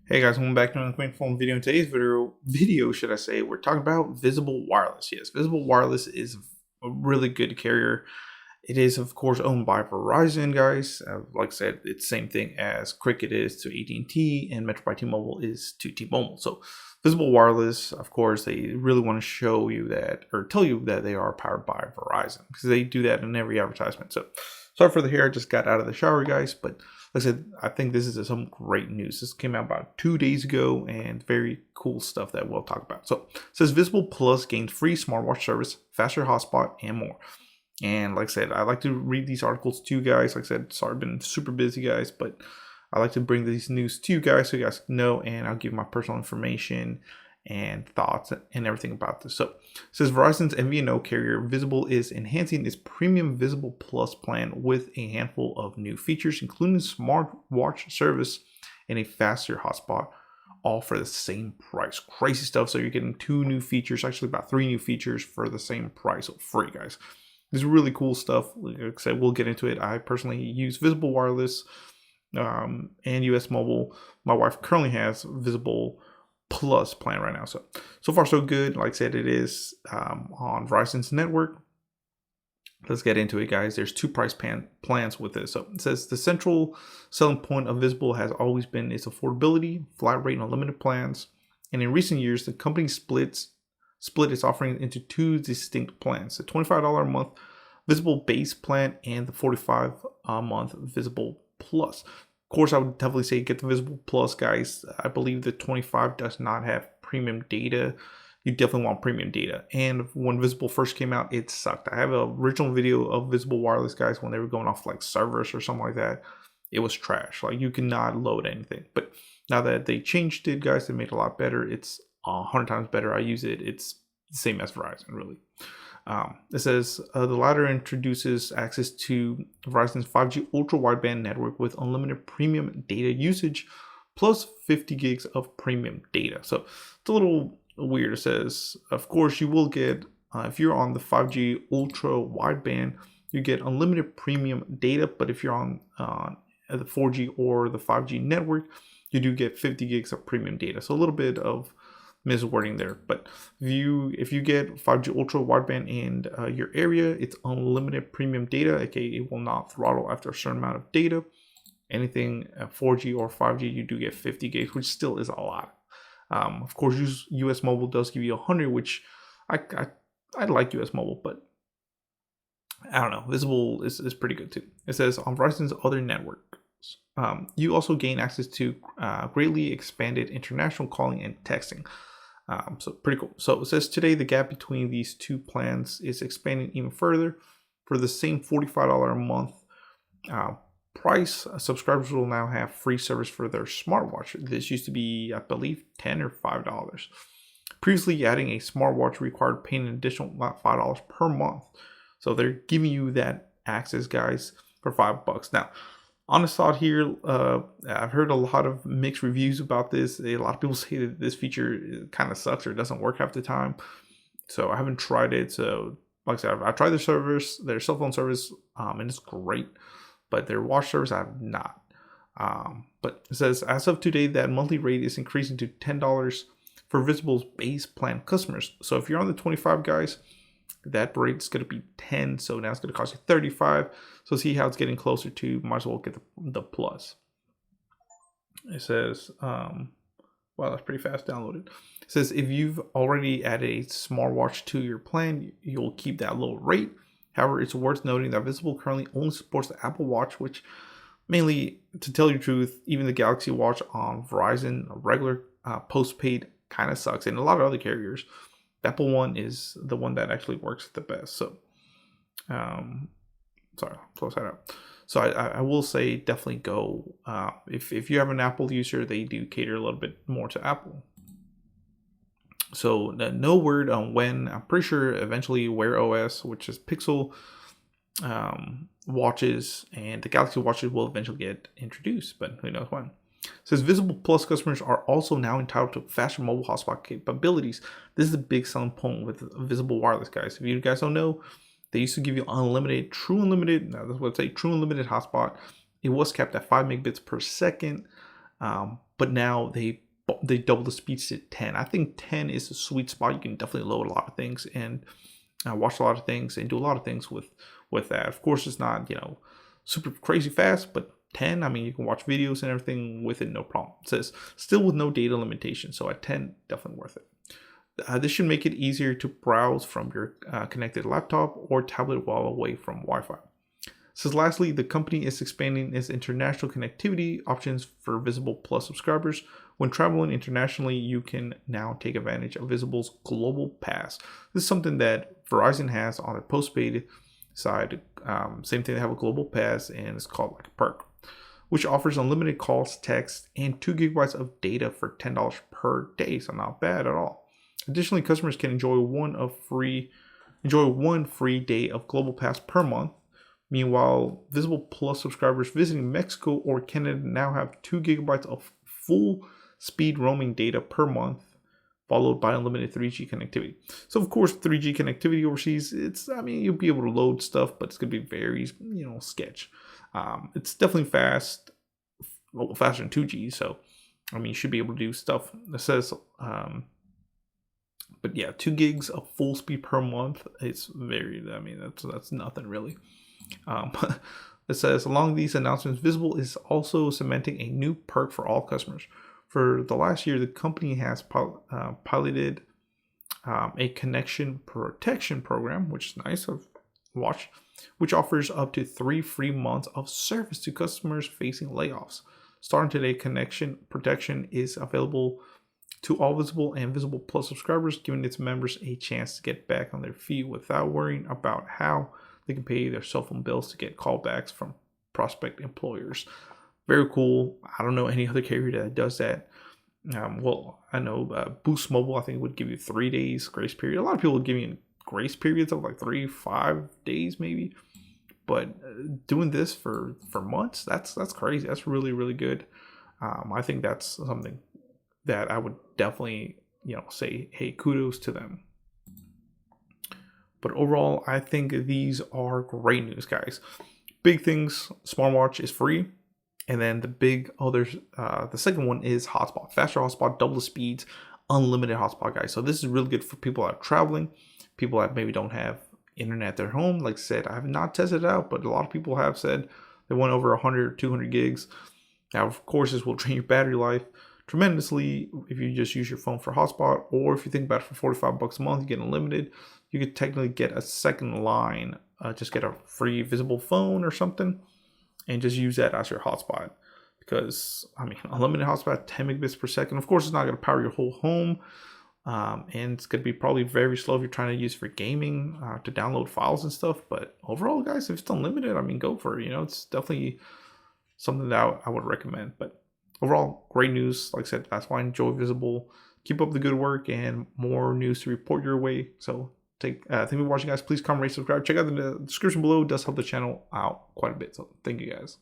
Hey guys, welcome back to another quick phone video. In today's video, should I say, we're talking about Visible Wireless. Yes, Visible Wireless is a really good carrier. It is, of course, owned by Verizon, guys. Like I said, it's the same thing as Cricket is to AT&T and Metro by T-Mobile is to T-Mobile. So Visible Wireless, of course, they really want to show you that or tell you that they are powered by Verizon because they do that in every advertisement. So sorry for the hair, I just got out of the shower, guys, but like I said, I think this is some great news. This came out about 2 days ago and very cool stuff that we'll talk about. So it says Visible Plus gains free smartwatch service, faster hotspot, and more. And like I said, I like to read these articles to you guys. Like I said, sorry, I've been super busy, guys, but I like to bring these news to you guys so you guys know, and I'll give my personal information and thoughts and everything about this. So it says Verizon's MVNO carrier Visible is enhancing its premium Visible Plus plan with a handful of new features, including smartwatch service and a faster hotspot, all for the same price. Crazy stuff. So you're getting 2 new features, actually about 3 new features for the same price, so free, guys. This is really cool stuff. Like I said, we'll get into it. I personally use Visible Wireless and US Mobile. My wife currently has Visible Plus plan right now. So far so good. Like I said, it is on Verizon's network. Let's get into it, guys. There's 2 price plans with this. So it says the central selling point of Visible has always been its affordability, flat rate, and unlimited plans. And in recent years, the company split its offering into 2 distinct plans: the $25 a month Visible Base plan and the $45 a month Visible Plus. Of course, I would definitely say get the Visible Plus, guys. I believe the 25 does not have premium data. You definitely want premium data. And when Visible first came out, it sucked. I have an original video of Visible Wireless, guys, when they were going off like servers or something like that. It was trash. Like, you cannot load anything. But now that they changed it, guys, they made it a lot better. It's 100 times better. I use it. It's the same as Verizon, really. It says the latter introduces access to Verizon's 5G ultra wideband network with unlimited premium data usage plus 50 gigs of premium data. So it's a little weird. It says, of course, you will get, if you're on the 5G ultra wideband, you get unlimited premium data. But if you're on the 4G or the 5G network, you do get 50 gigs of premium data. So a little bit of miswording there, but if you get 5G ultra wideband in your area, it's unlimited premium data, aka it will not throttle after a certain amount of data. Anything 4G or 5G, you do get 50 gigs, which still is a lot. Of course, US Mobile does give you 100, which I like US Mobile, but I don't know. Visible is pretty good too. It says on Verizon's other networks, you also gain access to greatly expanded international calling and texting. So pretty cool. So it says today the gap between these 2 plans is expanding even further. For the same $45 a month price, subscribers will now have free service for their smartwatch. This used to be, I believe, $10 or $5. Previously, adding a smartwatch required paying an additional $5 per month. So they're giving you that access, guys, for $5. Now, honest thought here, I've heard a lot of mixed reviews about this. A lot of people say that this feature kind of sucks or doesn't work half the time. So I haven't tried it. So like I said, I've tried their service, their cell phone service, and it's great. But their watch service, I have not. But it says, as of today, that monthly rate is increasing to $10 for Visible's base plan customers. So if you're on the 25, guys, that rate is going to be 10, so now it's going to cost you 35. So see how it's getting closer to, might as well get the plus. It says, wow, that's pretty fast downloaded. It says if you've already added a smartwatch to your plan, you'll keep that low rate. However, it's worth noting that Visible currently only supports the Apple Watch, which mainly, to tell you the truth, even the Galaxy Watch on Verizon, a regular postpaid, kind of sucks, and a lot of other carriers. The Apple one is the one that actually works the best. So, sorry, close that out. So I will say definitely go. If you have an Apple user, they do cater a little bit more to Apple. So no word on when. I'm pretty sure eventually Wear OS, which is Pixel watches, and the Galaxy watches will eventually get introduced, but who knows when. It says Visible Plus customers are also now entitled to faster mobile hotspot capabilities. This is a big selling point with Visible Wireless, guys. If you guys don't know, they used to give you unlimited, true unlimited, now that's what I say, true unlimited hotspot. It was capped at 5 megabits per second. But now they double the speeds to 10. I think 10 is a sweet spot. You can definitely load a lot of things and watch a lot of things and do a lot of things with that. Of course, it's not, super crazy fast, but 10, I mean, you can watch videos and everything with it, no problem. It says still with no data limitation. So at 10, definitely worth it. This should make it easier to browse from your connected laptop or tablet while away from Wi-Fi. Says lastly, the company is expanding its international connectivity options for Visible Plus subscribers. When traveling internationally, you can now take advantage of Visible's Global Pass. This is something that Verizon has on their postpaid side. Same thing, they have a Global Pass, and it's called like a perk, which offers unlimited calls, text, and 2 gigabytes of data for $10 per day. So not bad at all. Additionally, customers can enjoy one free day of Global Pass per month. Meanwhile, Visible Plus subscribers visiting Mexico or Canada now have 2 gigabytes of full speed roaming data per month, followed by unlimited 3G connectivity. So of course, 3G connectivity overseas, you'll be able to load stuff, but it's going to be very, sketch. It's definitely faster than 2G. So, you should be able to do stuff. It says, but yeah, 2 gigs of full speed per month. It's that's nothing really. It says, along these announcements, Visible is also cementing a new perk for all customers. For the last year, the company has piloted a connection protection program, which is nice. I've watched, which offers up to 3 free months of service to customers facing layoffs. Starting today, connection protection is available to all Visible and Visible Plus subscribers, giving its members a chance to get back on their feet without worrying about how they can pay their cell phone bills to get callbacks from prospect employers. Very cool. I don't know any other carrier that does that. I know Boost Mobile, I think, would give you 3 days grace period. A lot of people would give you grace periods of like 3-5 days maybe. But doing this for months, that's crazy. That's really, really good. I think that's something that I would definitely, say, hey, kudos to them. But overall, I think these are great news, guys. Big things, Smartwatch is free. And then the second one is Hotspot. Faster Hotspot, double the speeds, unlimited Hotspot, guys. So this is really good for people that are traveling, people that maybe don't have internet at their home. Like I said, I have not tested it out, but a lot of people have said they went over 100 or 200 gigs. Now, of course, this will drain your battery life tremendously if you just use your phone for hotspot, or if you think about it, for $45 a month, you get unlimited. You could technically get a second line, just get a free Visible phone or something, and just use that as your hotspot. Because unlimited hotspot, 10 megabits per second. Of course, it's not going to power your whole home, and it's going to be probably very slow if you're trying to use for gaming, to download files and stuff. But overall, guys, if it's unlimited, go for it. It's definitely something that I would recommend. But overall, great news. Like I said, that's why I enjoy Visible. Keep up the good work, and more news to report your way. So thank you for watching, guys. Please comment, rate, subscribe. Check out the description below. It does help the channel out quite a bit. So thank you, guys.